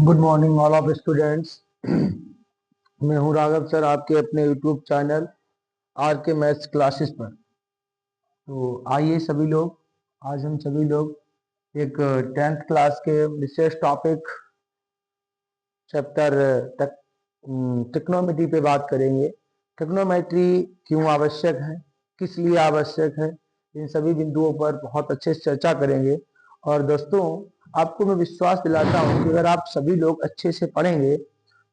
Good morning all of students. मैं हूं Raghav sir, आपके अपने यूट्यूब चैनल आर के मैथ्स क्लासेस पर। तो आइए सभी लोग, आज हम सभी लोग एक 10th क्लास के विशेष टॉपिक चैप्टर ट्रिग्नोमेट्री पे बात करेंगे। ट्रिग्नोमेट्री क्यों आवश्यक है, किस लिए आवश्यक है, इन सभी बिंदुओं पर बहुत अच्छे से चर्चा करेंगे। और दोस्तों, आपको मैं विश्वास दिलाता हूं कि अगर आप सभी लोग अच्छे से पढ़ेंगे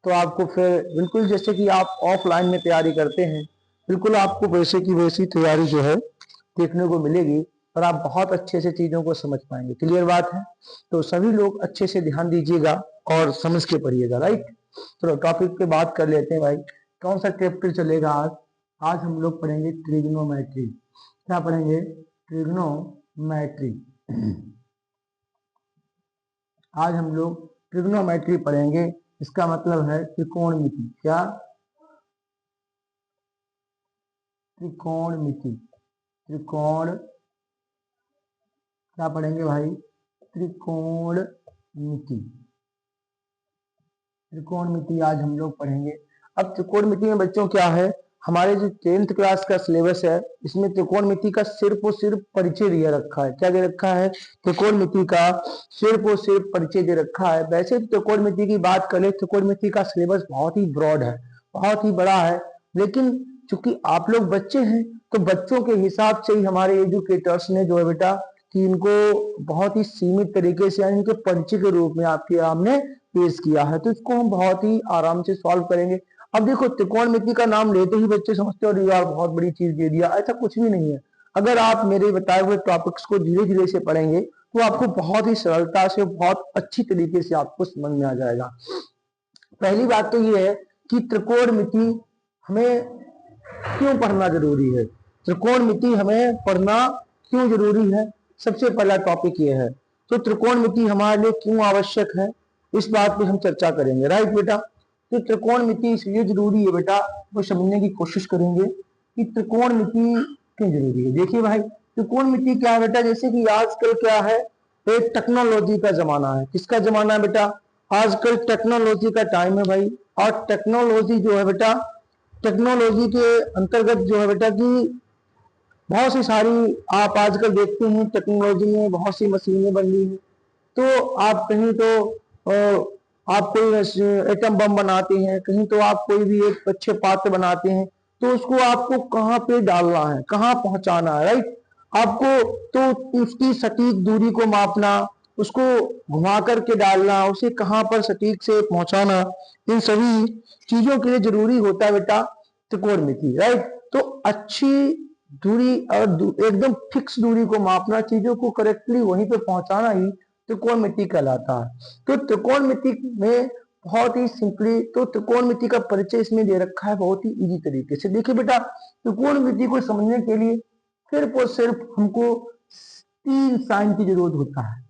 तो आपको फिर बिल्कुल जैसे कि आप ऑफलाइन में तैयारी करते हैं, बिल्कुल आपको वैसे की वैसी तैयारी जो है देखने को मिलेगी और आप बहुत अच्छे से चीजों को समझ पाएंगे। क्लियर बात है? तो सभी लोग अच्छे से ध्यान दीजिएगा और समझ के पढ़िएगा। राइट, चलो टॉपिक पे बात कर लेते हैं भाई। कौन सा चैप्टर चलेगा आज? आज हम लोग पढ़ेंगे ट्रिग्नोमेट्री। क्या पढ़ेंगे? ट्रिग्नोमेट्री। आज हम लोग ट्रिग्नोमेट्री पढ़ेंगे। इसका मतलब है त्रिकोणमिति। क्या? त्रिकोणमिति। त्रिकोण क्या पढ़ेंगे भाई? त्रिकोणमिति। त्रिकोणमिति आज हम लोग पढ़ेंगे। अब त्रिकोणमिति में बच्चों क्या है, हमारे जो 10th क्लास का सिलेबस है इसमें त्रिकोणमिति का सिर्फ और सिर्फ परिचय दिया रखा है। क्या दे रखा है? त्रिकोणमिति का सिर्फ और सिर्फ परिचय दे रखा है। वैसे त्रिकोणमिति की बात करें, त्रिकोणमिति का सिलेबस बहुत ही ब्रॉड है, बहुत ही बड़ा है, लेकिन चूंकि आप लोग बच्चे हैं तो बच्चों के हिसाब से ही हमारे एजुकेटर्स ने जो है बेटा कि इनको बहुत ही सीमित तरीके से यानी इनके परिचय के रूप में आपके सामने पेश किया है। तो इसको हम बहुत ही आराम से सॉल्व करेंगे। अब देखो, त्रिकोणमिति का नाम लेते ही बच्चे समझते हो यार बहुत बड़ी चीज दे दिया। ऐसा कुछ भी नहीं है। अगर आप मेरे बताए हुए टॉपिक्स को धीरे धीरे से पढ़ेंगे तो आपको बहुत ही सरलता से, बहुत अच्छी तरीके से आपको समझ में आ जाएगा। पहली बात तो ये है कि त्रिकोणमिति हमें क्यों पढ़ना जरूरी है। त्रिकोणमिति हमें पढ़ना क्यों जरूरी है, सबसे पहला टॉपिक ये है। तो त्रिकोणमिति हमारे लिए क्यों आवश्यक है, इस बात पे हम चर्चा करेंगे। राइट बेटा, तो त्रिकोणमिति इसलिए जरूरी है बेटा, वो समझने की कोशिश करेंगे कि त्रिकोणमिति क्यों जरूरी है। देखिए भाई, त्रिकोणमिति क्या है बेटा, जैसे कि आजकल क्या है, एक टेक्नोलॉजी का जमाना है। किसका जमाना है बेटा? आजकल टेक्नोलॉजी का टाइम है भाई। और टेक्नोलॉजी जो है बेटा, टेक्नोलॉजी के अंतर्गत जो है बेटा कि बहुत सी सारी आप आजकल देखते हैं टेक्नोलॉजी में बहुत सी मशीनें बन रही हैं। तो आप कहीं तो आप कोई एटम बम बनाते हैं, कहीं तो आप कोई भी एक अच्छे पात्र बनाते हैं, तो उसको आपको कहाँ पे डालना है, कहाँ पहुंचाना है। राइट, आपको तो उसकी सटीक दूरी को मापना, उसको घुमा करके डालना, उसे कहाँ पर सटीक से पहुंचाना, इन सभी चीजों के लिए जरूरी होता है बेटा त्रिकोणमिति। राइट, तो अच्छी दूरी और एकदम फिक्स दूरी को मापना, चीजों को करेक्टली वहीं पे पहुंचाना ही त्रिकोणमिति कहलाता है। तो त्रिकोणमिति में बहुत ही सिंपली, तो त्रिकोणमिति का परिचय इसमें दे रखा है बहुत ही इजी तरीके से। देखिए बेटा, त्रिकोणमिति को समझने के लिए सिर्फ और सिर्फ हमको 3 साइन की जरूरत होता है।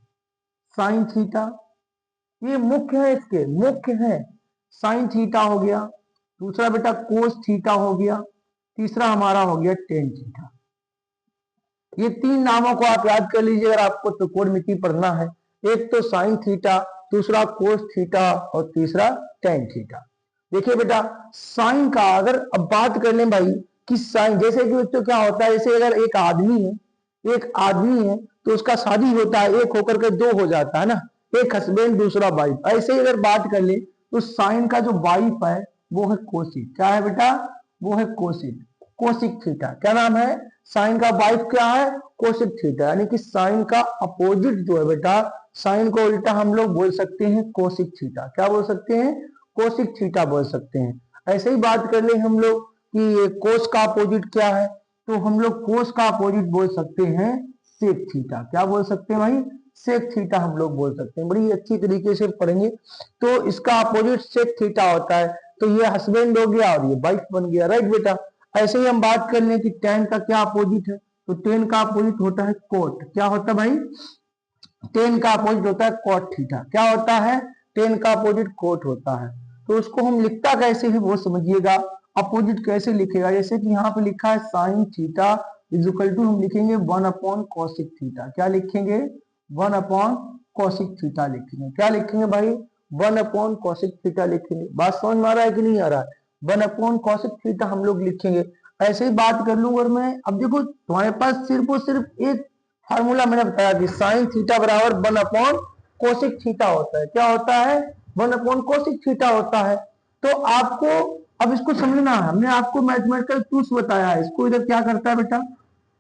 साइन थीटा, ये मुख्य है, इसके मुख्य है। साइन थीटा हो गया, दूसरा बेटा कोस थीटा हो गया, तीसरा हमारा हो गया टेन थीटा। ये 3 नामों को आप याद कर लीजिए अगर आपको त्रिकोणमिति पढ़ना है। एक तो साइन थीटा, दूसरा कोस थीटा और तीसरा टेन थीटा। देखिए बेटा, साइन का अगर अब बात कर लें भाई कि साइन, जैसे कि तो क्या होता है, जैसे अगर एक आदमी है, एक आदमी है तो उसका शादी होता है, एक होकर के 2 हो जाता है ना, एक हस्बैंड दूसरा वाइफ। ऐसे ही अगर बात कर ले तो साइन का जो वाइफ है वो है कोसिक। क्या है बेटा? वो है कोसिक, कोसिक थीटा। क्या नाम है? साइन का वाइफ क्या है? Cosec theta. यानी कि साइन का अपोजिट जो है बेटा, साइन को उल्टा हम लोग बोल सकते हैं कोसिक थीटा। क्या बोल सकते हैं? कोसिक थीटा बोल सकते हैं। ऐसे ही बात कर ले हम लोग कि कोस का अपोजिट क्या है, तो हम लोग कोस का अपोजिट बोल सकते हैं सेक थीटा। क्या बोल सकते हैं भाई? सेक थीटा हम लोग बोल सकते हैं। बड़ी अच्छी तरीके से पढ़ेंगे। तो इसका अपोजिट सेक थीटा होता है। तो ये हस्बैंड हो गया और ये वाइफ बन गया। राइट बेटा, ऐसे ही हम बात कर लें कि टेन का क्या अपोजिट है, तो टेन का अपोजिट होता है कोट। क्या होता है भाई? टेन का अपोजिट होता है कोट थीटा। क्या होता है? टेन का अपोजिट कोट होता है। तो उसको हम लिखता कैसे है वो समझिएगा। अपोजिट कैसे लिखेगा, जैसे कि यहाँ पे लिखा है sine theta is equal to हम लिखेंगे 1 अपॉन कॉसिक थीटा। क्या लिखेंगे? 1 अपॉन कॉसिक थीटा लिखेंगे। क्या लिखेंगे भाई? 1 अपॉन कॉसिक थीटा लिखेंगे। बात समझ में आ रहा है कि नहीं आ रहा है? 1 अपॉन कॉसिक थीटा हम लोग लिखेंगे। ऐसे ही बात कर लूं अगर मैं, अब देखो तुम्हारे पास सिर्फ और सिर्फ एक फार्मूला मैंने बताया कि साइन थीटा बराबर 1 अपॉन कोसिक थीटा होता है। क्या होता है? 1 अपॉन कोसिक थीटा होता है। तो आपको अब इसको समझना है, हमने आपको मैथमेटिकल टूल्स बताया है। इसको इधर क्या करता है बेटा?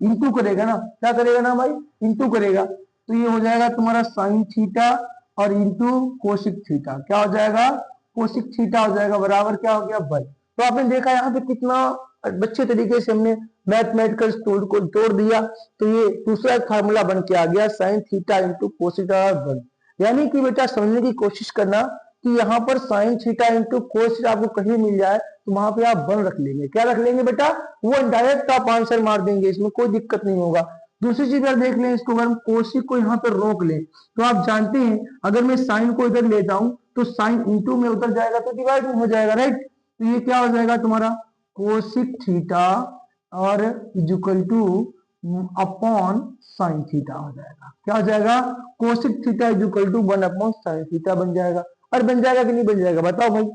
इंटू करेगा ना। क्या करेगा ना भाई? इंटू करेगा। तो ये हो जाएगा तुम्हारा साइन थीटा और इंटू कोसिक थीटा। क्या हो जाएगा? कोसिक थीटा हो जाएगा बराबर क्या हो गया? 1। तो आपने देखा यहाँ पे कितना अच्छे तरीके से हमने मैथमेटिकल टूल को तोड़ दिया। तो ये दूसरा फार्मूला बन के आ गया sine theta into cos theta 1। यानी कि बेटा समझने की कोशिश करना कि यहाँ पर sine theta into cos theta आपको कहीं मिल जाए तो वहां पे आप 1 रख लेंगे। क्या रख लेंगे बेटा? वो डायरेक्ट आप आंसर मार देंगे, इसमें कोई दिक्कत नहीं होगा। दूसरी चीज अगर देख लें, इसको अगर हम कोशिक को यहाँ पर रोक लें तो आप जानते हैं अगर मैं साइन को इधर ले जाऊं तो साइन इंटू में उधर जाएगा तो डिवाइड में हो जाएगा, राइट। तो ये क्या हो जाएगा तुम्हारा? कोसिक थीटा और equal to upon sine theta हो जाएगा। क्या हो जाएगा? Cosec theta equal to 1 upon sine theta बन जाएगा। और बन जाएगा कि नहीं बन जाएगा? बताओ भाई,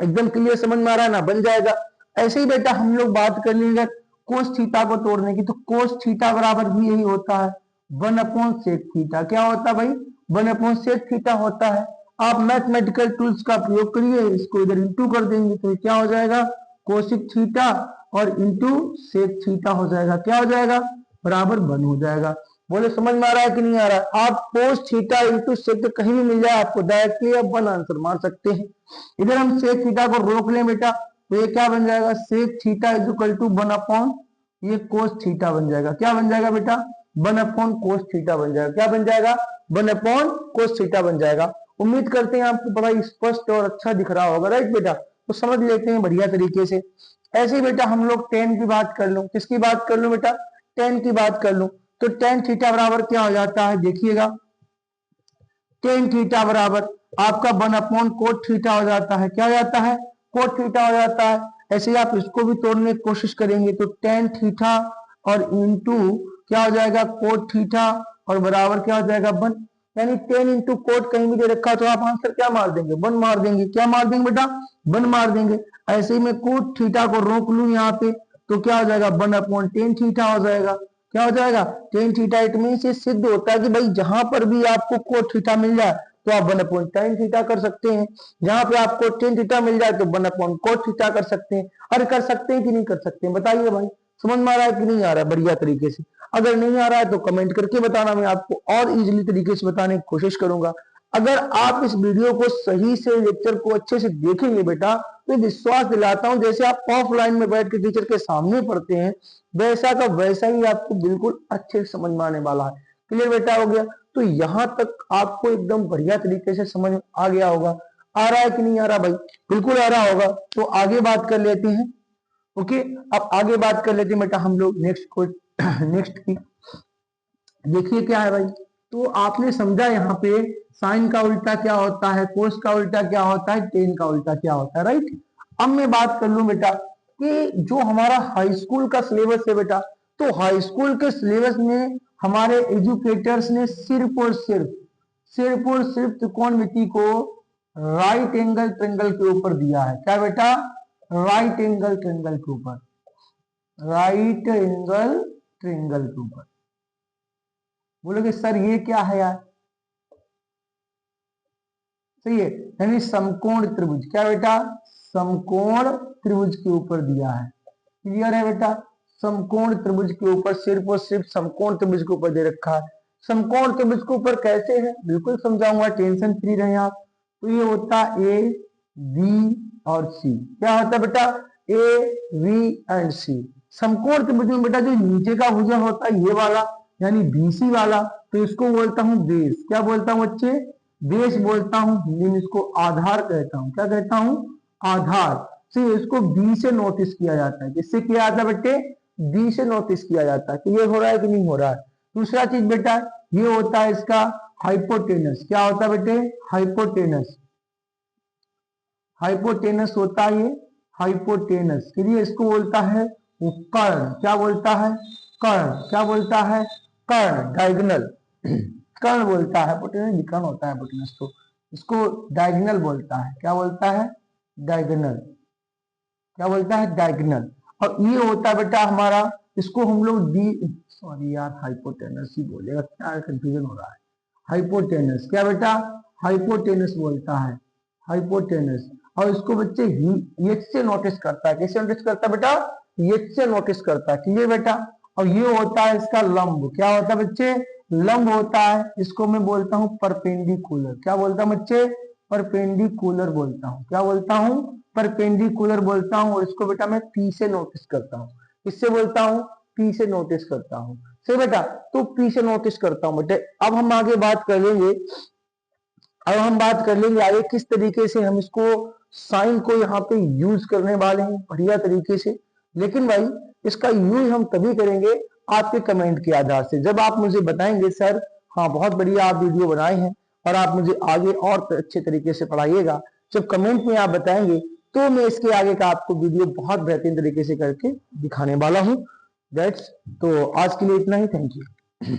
एकदम क्लियर समझ में आ रहा है ना? बन जाएगा। ऐसे ही बेटा हम लोग बात कर लेंगे कोस थीटा को तोड़ने की, तो कोस थीटा बराबर भी यही होता है 1 अपॉन सेक थीटा। क्या होता है भाई? 1 अपॉन सेक थीटा होता है। आप मैथमेटिकल टूल्स का प्रयोग करिए, इसको इधर इंटू कर देंगे तो क्या हो जाएगा? कोसिक थीटा और इंटू सेक थीटा हो जाएगा। क्या हो जाएगा? बराबर 1 हो जाएगा। बोले समझ में आ रहा है कि नहीं आ रहा है? आप कोस थीटा इंटू सेक कहीं भी मिल जाए आपको डायरेक्टली आप 1 आंसर मार सकते हैं। इधर हम सेक थीटा को रोक लें बेटा तो ये क्या बन जाएगा? Sec theta is equal to 1 upon ये कोस थीटा बन जाएगा। क्या बन जाएगा बेटा? 1 अपॉन कोस थीटा बन जाएगा। क्या बन जाएगा? 1 अपॉन कोस थीटा बन जाएगा। उम्मीद करते हैं आपको बड़ा स्पष्ट और अच्छा दिख रहा होगा, राइट बेटा। तो समझ लेते हैं बढ़िया तरीके से। ऐसे ही बेटा हम लोग टेन की बात कर लूं। किसकी बात कर लूं बेटा? टेन की बात कर लूं तो टेन थीटा बराबर क्या हो जाता है? देखिएगा, टेन थीटा बराबर आपका 1 अपॉन कोट थीटा हो जाता है। क्या हो जाता है? कोट थीटा हो जाता है। ऐसे ही आप इसको भी तोड़ने की कोशिश करेंगे तो टेन थीटा और इंटू क्या हो जाएगा? कोट थीटा और बराबर क्या हो जाएगा? 1। यानी 10 इंटू कोट कहीं भी दे रखा तो आप आंसर क्या मार देंगे? 1 मार देंगे। क्या मार देंगे बेटा? 1 मार देंगे। ऐसे ही मैं कोट थीटा को रोक लूं यहाँ पे तो क्या हो जाएगा? 1 अपॉन टेन थीटा हो जाएगा। क्या हो जाएगा? Tan theta. इट मीन से सिद्ध होता है कि भाई जहां पर भी आपको कोट थीटा मिल जाए तो आप 1 अपॉन टेन थीटा कर सकते हैं। जहां पे आपको टेन थीटा मिल जाए तो 1 अपॉन कोट थीटा कर सकते हैं। अरे कर सकते हैं कि नहीं कर सकते हैं? बताइए भाई, समझ में आ रहा है कि नहीं आ रहा है? बढ़िया तरीके से। अगर नहीं आ रहा है तो कमेंट करके बताना, मैं आपको और इजीली तरीके से बताने की कोशिश करूंगा। अगर आप इस वीडियो को सही से लेक्चर को अच्छे से देखेंगे बेटा तो विश्वास दिलाता हूं जैसे आप ऑफलाइन में बैठ के टीचर के सामने पढ़ते हैं वैसा का वैसा ही आपको बिल्कुल अच्छे से समझ में आने वाला है। क्लियर बेटा हो गया? तो यहां तक आपको एकदम बढ़िया तरीके से समझ आ गया होगा। आ रहा है कि नहीं आ रहा भाई? बिल्कुल आ रहा होगा। तो आगे बात कर लेते हैं। ओके, अब आगे बात कर लेते हैं बेटा हम लोग नेक्स्ट को नेक्स्ट की। देखिए क्या है भाई, तो आपने समझा यहाँ पे साइन का उल्टा क्या होता है, कोस का उल्टा क्या होता है, टेन का उल्टा क्या होता है, राइट। अब मैं बात कर लूं बेटा कि जो हमारा हाई स्कूल का सिलेबस है बेटा, तो हाई स्कूल के सिलेबस में हमारे एजुकेटर्स ने सिर्फ और सिर्फ त्रिकोणमिति को राइट एंगल ट्रायंगल के ऊपर दिया है। क्या बेटा? राइट एंगल ट्रायंगल के ऊपर, राइट एंगल ट्रायंगल के ऊपर। बोलोगे सर ये क्या है यार? सही है, यानी समकोण त्रिभुज। क्या बेटा? समकोण त्रिभुज के ऊपर दिया है। क्लियर है बेटा? समकोण त्रिभुज के ऊपर, सिर्फ और सिर्फ समकोण त्रिभुज के ऊपर दे रखा है। समकोण त्रिभुज के ऊपर कैसे है बिल्कुल समझाऊंगा, टेंशन फ्री रहे आप। तो ये होता ए बी और सी। क्या होता है बेटा? ए बी एंड सी। समकोण त्रिभुज में बेटा जो नीचे का भुजन होता है ये वाला, यानी बीसी वाला, तो इसको बोलता हूं बेस। क्या बोलता हूं बच्चे? बेस बोलता हूं। हिंदी में इसको आधार कहता हूं। क्या कहता हूं? आधार। से इसको बी से नोटिस किया जाता है। किससे किया जाता है बेटे? बी से नोटिस किया जाता है। क्लियर हो रहा है कि नहीं हो रहा है? दूसरा चीज बेटा ये होता है इसका हाइपोटेनस। क्या होता है बेटे? हाइपोटेनस। हाइपोटेनस होता है ये, हाइपोटेनस। फिर ये इसको बोलता है वो कर्ण, क्या बोलता है, कर्ण, क्या बोलता है, कर्ण, डायगोनल, कर्ण बोलता है, विकर्ण होता है हिपोटेनस, तो इसको डायगोनल बोलता है, क्या बोलता है, डायगोनल, क्या बोलता है, डायगोनल। और ये होता है बेटा हमारा, इसको हम लोग सॉरी यार हाइपोटेनस ही बोलेगा, क्या कंफ्यूजन हो रहा है, हाइपोटेनस, क्या बेटा, हाइपोटेनस बोलता है, हाइपोटेनस। और इसको बच्चे एच से नोटिस करता है, कैसे नोटिस करता है बेटा, एच से नोटिस करता है, क्लियर बेटा। और ये होता है इसका लंब, क्या होता है बच्चे, लंब होता है, इसको मैं बोलता हूं परपेंडिकुलर, क्या बोलता हूं बच्चे, परपेंडिकुलर बोलता हूं, क्या बोलता हूं, परपेंडिकुलर बोलता हूं। और इसको बेटा मैं पी से नोटिस करता हूं, किससे बोलता हूं, पी से नोटिस करता हूं, सही बेटा, तो पी से नोटिस करता हूं बेटे। अब हम आगे बात कर लेंगे, अब हम बात कर लेंगे आगे किस तरीके से हम इसको साइन को यहाँ पे यूज करने वाले हैं बढ़िया तरीके से। लेकिन भाई इसका यूज हम तभी करेंगे आपके कमेंट के आधार से, जब आप मुझे बताएंगे सर हाँ बहुत बढ़िया आप वीडियो बनाए हैं और आप मुझे आगे और अच्छे तरीके से पढ़ाइएगा, जब कमेंट में आप बताएंगे तो मैं इसके आगे का आपको वीडियो बहुत बेहतरीन तरीके से करके दिखाने वाला हूँ। दैट्स, तो आज के लिए इतना ही, थैंक यू।